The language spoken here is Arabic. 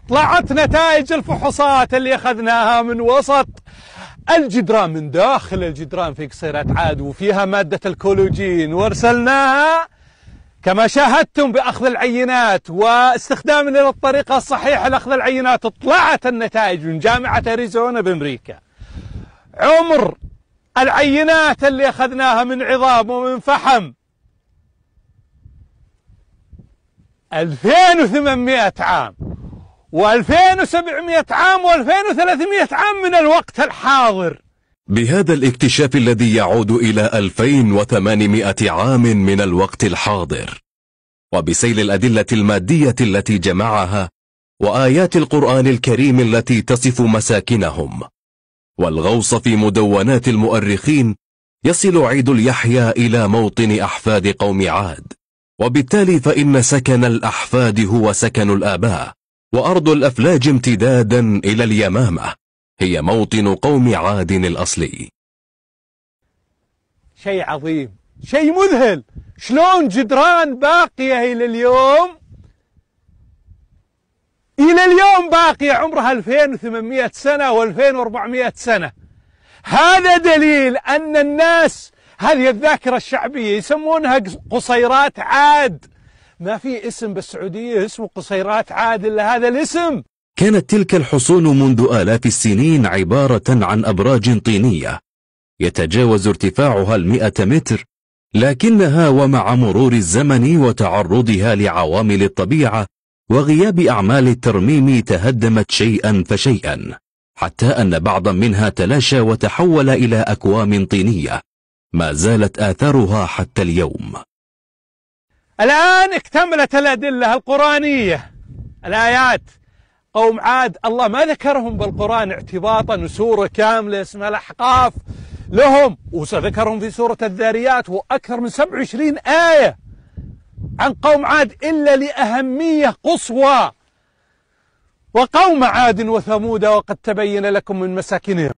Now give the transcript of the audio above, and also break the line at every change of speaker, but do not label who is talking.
طلعت نتائج الفحوصات اللي أخذناها من وسط الجدران، من داخل الجدران في قصيرات عاد، وفيها مادة الكولوجين، وارسلناها كما شاهدتم بأخذ العينات واستخدامنا للطريقة الصحيحة لأخذ العينات. طلعت النتائج من جامعة أريزونا بأمريكا. عمر العينات اللي أخذناها من عظام ومن فحم 2800 عام و2700 عام و2300 عام من الوقت الحاضر.
بهذا الاكتشاف الذي يعود إلى 2800 عام من الوقت الحاضر، وبسيل الأدلة المادية التي جمعها، وآيات القرآن الكريم التي تصف مساكنهم، والغوص في مدونات المؤرخين، يصل عيد اليحيى إلى موطن أحفاد قوم عاد، وبالتالي فإن سكن الأحفاد هو سكن الآباء، وأرض الأفلاج امتدادا إلى اليمامة هي موطن قوم عاد الأصلي.
شيء عظيم، شيء مذهل، شلون جدران باقية إلى اليوم باقية عمرها 2800 سنة و2400 سنة. هذا دليل أن الناس، هذه الذاكرة الشعبية يسمونها قصيرات عاد. ما في اسم بالسعودية اسمه قصيرات عاد إلا هذا الاسم.
كانت تلك الحصون منذ آلاف السنين عبارة عن أبراج طينية يتجاوز ارتفاعها 100 متر، لكنها ومع مرور الزمن وتعرضها لعوامل الطبيعة وغياب أعمال الترميم تهدمت شيئا فشيئا، حتى أن بعضا منها تلاشى وتحول إلى أكوام طينية ما زالت آثارها حتى اليوم.
الآن اكتملت الأدلة القرآنية، الآيات. قوم عاد الله ما ذكرهم بالقرآن اعتباطا، وسورة كاملة اسمها الأحقاف لهم، وسذكرهم في سورة الذاريات، وأكثر من 27 آية عن قوم عاد إلا لأهمية قصوى. وقوم عاد وثمود وقد تبين لكم من مساكنهم